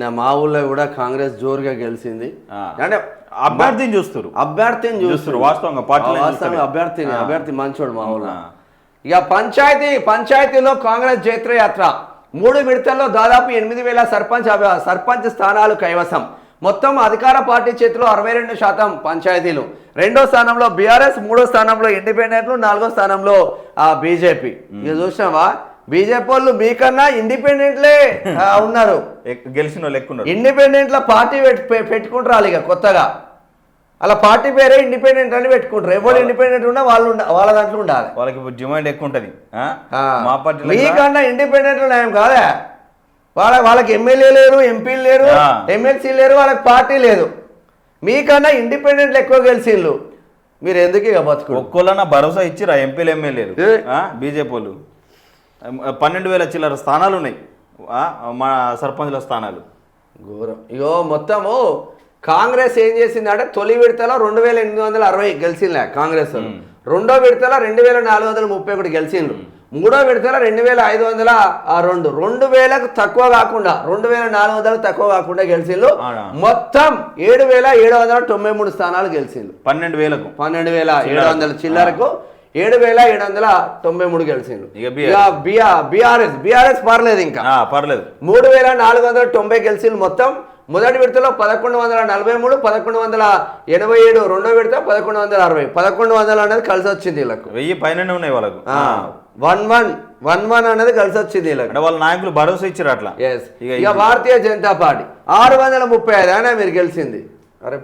నిన్న మా ఊళ్ళో కూడా కాంగ్రెస్ జోరుగా గెలిచింది. అంటే అభ్యర్థిని చూస్తారు వాస్తవంగా అభ్యర్థి మంచోడు మా ఊళ్ళో. ఇక పంచాయతీలో కాంగ్రెస్ జైత్రయాత్ర 3 విడతల్లో దాదాపు 8,000 సర్పంచ్ స్థానాలు కైవసం. మొత్తం అధికార పార్టీ చేతిలో 62% పంచాయతీలు. 2వ స్థానంలో బీఆర్ఎస్, 3వ స్థానంలో ఇండిపెండెంట్లు, 4వ స్థానంలో బీజేపీ. ఇక చూసినావా, బీజేపీ వాళ్ళు మీకన్నా ఇండిపెండెంట్లే ఉన్నారు, గెలిచిన వాళ్ళు ఎక్కువ. ఇండిపెండెంట్ల పార్టీ పెట్టుకుంటారు ఇక కొత్తగా. అలా పార్టీ పేరే ఇండిపెండెంట్ అని పెట్టుకుంటారు. ఎవరు ఇండిపెండెంట్ ఉన్నా వాళ్ళ దాంట్లో ఉండాలి, వాళ్ళకి డిమాండ్ ఎక్కువ ఉంటుంది. మీకన్నా ఇండిపెండెంట్ నయం కాదా? వాళ్ళకి ఎమ్మెల్యే లేరు, ఎంపీలు లేరు, ఎమ్మెల్సీ లేరు, వాళ్ళకి పార్టీ లేదు. మీకన్నా ఇండిపెండెంట్లు ఎక్కువ గెలిచిండ్రు, మీరు ఎందుకు ఇక బతుకు? ఒక్కోళ్ళన్నా భరోసా ఇచ్చిరా ఎంపీలు ఎమ్మెల్యేలు బీజేపీ వాళ్ళు. 12,000 చిల్లర స్థానాలు ఉన్నాయి మా సర్పంచ్ల స్థానాలు. ఘోరం. ఇగో మొత్తము కాంగ్రెస్ ఏం చేసిందంటే తొలి విడతలో 2,860 గెలిచిందిలే కాంగ్రెస్. 2వ విడతలో 2,431 గెలిచిండ్రు. 3వ విడతలో 2,502, 2,000కు తక్కువ కాకుండా 2,400 తక్కువ కాకుండా గెలిచిండ్రు. మొత్తం 7,793 స్థానాలు గెలిచిండ్రు. 12,700 చిల్లరకు 7,793 గెలిచిండ్రు. బీఆర్ఎస్ పర్లేదు, ఇంకా పర్లేదు. 3,490 గెలిచిండ్రు. మొత్తం మొదటి విడతలో 1,143, 1,187, 2వ విడత 1,160. 1,100 అనేది కలిసి వచ్చింది వీళ్ళకు. 1000 పైన ఉన్నాయి వాళ్ళకు. 1,111 అనేది కలిసి వచ్చింది వీళ్ళకి. వాళ్ళ నాయకులు భరోసా ఇచ్చారు అట్లా. ఇక భారతీయ జనతా పార్టీ 635 అయినా మీరు గెలిచింది. అరే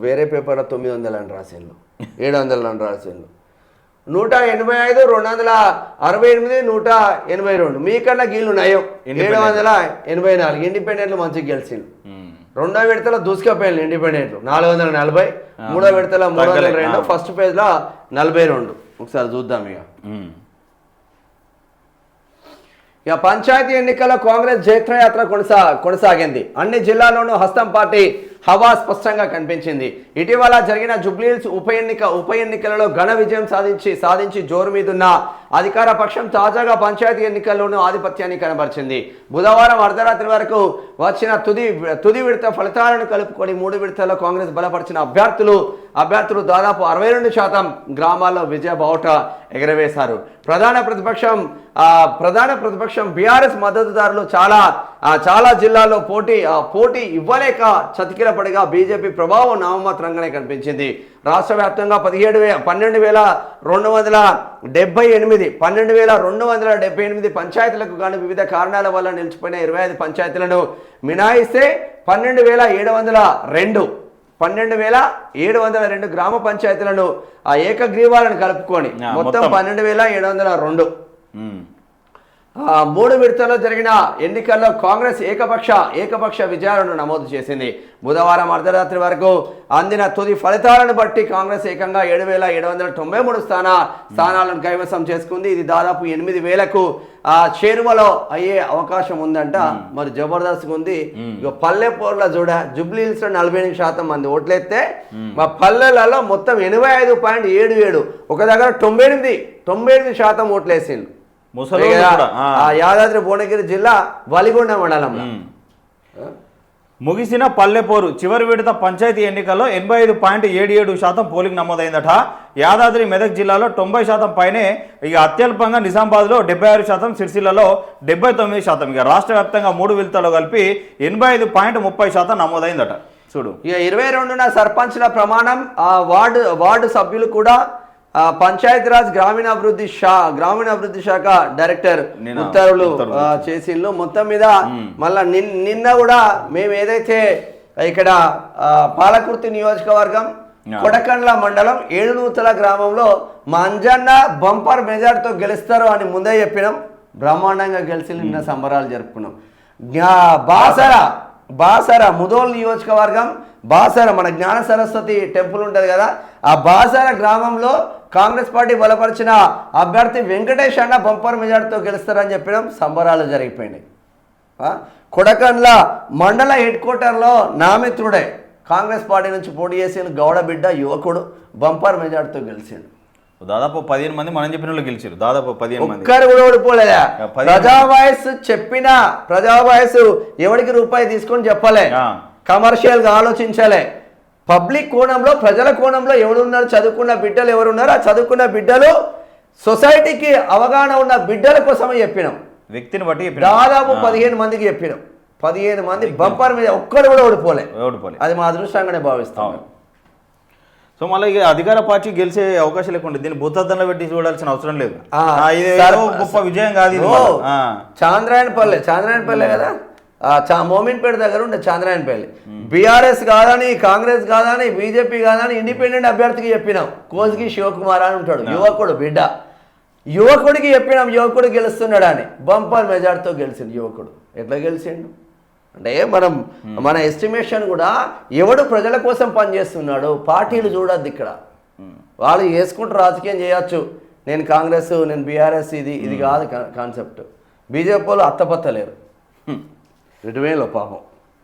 వేరే పేపర్ 900 అని రాసిండ్రు, 700 అని రాసిండ్రు. 185, 268, 182. మీకన్నా గీళ్ళు నయం 784. ఇండిపెండెంట్లు మంచిగా గెలిచిండ్రు. 2వ విడతలో దూసుకపోయారు ఇండిపెండెంట్లు 440, 3వ విడతలో 302, ఫస్ట్ పేజ్లో 42. ఒకసారి చూద్దాం. ఇక పంచాయతీ ఎన్నికల్లో కాంగ్రెస్ జైత్రయాత్ర కొనసాగింది. అన్ని జిల్లాల్లోనూ హస్తం పార్టీ హవా స్పష్టంగా కనిపించింది. ఇటీవల జరిగిన జూబ్లీహిల్స్ ఉప ఎన్నికలలో ఘన విజయం సాధించి జోరు మీదున్న అధికార పక్షం తాజాగా పంచాయతీ ఎన్నికల్లోనూ ఆధిపత్యాన్ని కనబరిచింది. బుధవారం అర్ధరాత్రి వరకు వచ్చిన తుది విడత ఫలితాలను కలుపుకొని 3 విడతల్లో కాంగ్రెస్ బలపరిచిన అభ్యర్థులు దాదాపు 62% గ్రామాల్లో విజయ బావుట ఎగరవేశారు. ప్రధాన ప్రతిపక్షం బీఆర్ఎస్ మద్దతుదారులు చాలా జిల్లాల్లో పోటీ ఇవ్వలేక చతికిలపడిగా బీజేపీ ప్రభావం నామమాత్రంగానే కనిపించింది. రాష్ట్ర వ్యాప్తంగా 12,278 పంచాయతీలకు గాను వివిధ కారణాల వల్ల నిలిచిపోయిన 25 పంచాయతీలను మినహాయిస్తే 12,702 గ్రామ పంచాయతీలను ఏకగ్రీవాలను కలుపుకొని మొత్తం 12,702. 3 విడతల్లో జరిగిన ఎన్నికల్లో కాంగ్రెస్ ఏకపక్ష విజయాలను నమోదు చేసింది. బుధవారం అర్ధరాత్రి వరకు అందిన తుది ఫలితాలను బట్టి కాంగ్రెస్ ఏకంగా 7,793 స్థానాలను కైవసం చేసుకుంది. ఇది దాదాపు 8,000కు చేరువలో అయ్యే అవకాశం ఉందంట. మరి జబర్దస్త్గా ఉంది. ఇక పల్లెపూర్లో జూబ్లీహిల్స్ లో 48% మంది ఓట్లెత్తే మా పల్లెలలో మొత్తం 85.77, ఒక దగ్గర 98% ఓట్లేసిండు. యాదాద్రి భువనగిరి జిల్లా వలిగొండ మండలంలో ముగిసిన పల్లెపోరు చివరి విడత పంచాయతీ ఎన్నికల్లో 85.77% పోలింగ్ నమోదైందట. యాదాద్రి మెదక్ జిల్లాలో 90% పైనే, ఇక అత్యల్పంగా నిజామాబాద్లో 76%, సిరిసిల్లలో 79%. ఇక రాష్ట్ర వ్యాప్తంగా 3 విడతల్లో కలిపి 85.30% నమోదైందట. చూడు, ఇక 22న సర్పంచ్ల ప్రమాణం. వార్డు సభ్యులు కూడా పంచాయతీరాజ్ గ్రామీణాభివృద్ధి శాఖ డైరెక్టర్ ఉత్తర్వులు చేసిండ్రు. మొత్తం మీద మళ్ళా నిన్న కూడా మేము ఏదైతే ఇక్కడ పాలకుర్తి నియోజకవర్గం కొడకండ్ల మండలం ఏడునూతల గ్రామంలో మా అంజన్న బంపర్ మెజార్టీతో గెలుస్తారు అని ముందే చెప్పినాం. బ్రహ్మాండంగా గెలిచి నిన్న సంబరాలు జరుపుకున్నాం. బాసర ముదోల్ నియోజకవర్గం బాసర మన జ్ఞాన సరస్వతి టెంపుల్ ఉంటుంది కదా, ఆ బాసర గ్రామంలో కాంగ్రెస్ పార్టీ బలపరిచిన అభ్యర్థి వెంకటేష్ అన్న బంపర్ మెజార్టీతో గెలుస్తారని చెప్పడం సంబరాలు జరిగిపోయినాయి. కొడకండ్ల మండల హెడ్ క్వార్టర్లో నా మిత్రుడే కాంగ్రెస్ పార్టీ నుంచి పోటీ చేసిన గౌడ బిడ్డ యువకుడు బంపర్ మెజార్టీతో గెలిచాడు. దాదాపు 15 మంది మనం చెప్పిన వాళ్ళు గెలిచారు. దాదాపు 15 మంది ఒక్కరు కూడా ఓడిపోలేదా? 15 ప్రజా వాయిస్ చెప్పినా ప్రజా వాయిస్ ఎవరికి రూపాయి తీసుకొని చెప్పలే, కమర్షియల్ గా ఆలోచించలే. పబ్లిక్ కోణంలో ప్రజల కోణంలో ఎవరున్నారు, చదువుకున్న బిడ్డలు ఎవరున్నారు, ఆ చదువుకున్న బిడ్డలు సొసైటీకి అవగాహన ఉన్న బిడ్డల కోసమే చెప్పినాం. వ్యక్తిని బట్టి దాదాపు 15 మందికి చెప్పినాం. 15 మంది బంపర్ మీద ఒక్కడు కూడా ఓడిపోలే. అది మా అదృష్టంగానే భావిస్తాం. సో మళ్ళీ ఇక అధికార పార్టీ గెలిచే అవకాశం లేకుండా దీన్ని భూతద్దంలో పెట్టి చూడాల్సిన అవసరం లేదు. గొప్ప విజయం కాదు. చాంద్రాయణపల్లె కదా, మోమిన్పేట దగ్గర ఉండే చాంద్రాయణపల్లి. బీఆర్ఎస్ కాదని, కాంగ్రెస్ కాదని, బీజేపీ కాదని ఇండిపెండెంట్ అభ్యర్థికి చెప్పినాం. కోసిగి శివకుమార్ అని ఉంటాడు, యువకుడు బిడ్డ. యువకుడికి చెప్పినాం యువకుడు గెలుస్తున్నాడు అని. బంపర్ మెజార్టీతో గెలిచిండు యువకుడు. ఎట్లా గెలిచిండు అంటే మన ఎస్టిమేషన్ కూడా ఎవడు ప్రజల కోసం పనిచేస్తున్నాడు. పార్టీలు చూడద్దు ఇక్కడ. వాళ్ళు చేసుకుంటూ రాజకీయం చేయొచ్చు. నేను కాంగ్రెస్, నేను బీఆర్ఎస్, ఇది కాదు కాన్సెప్ట్. బీజేపీ వాళ్ళు అత్తపత్తలేరు. ఇటువేలో పాపం.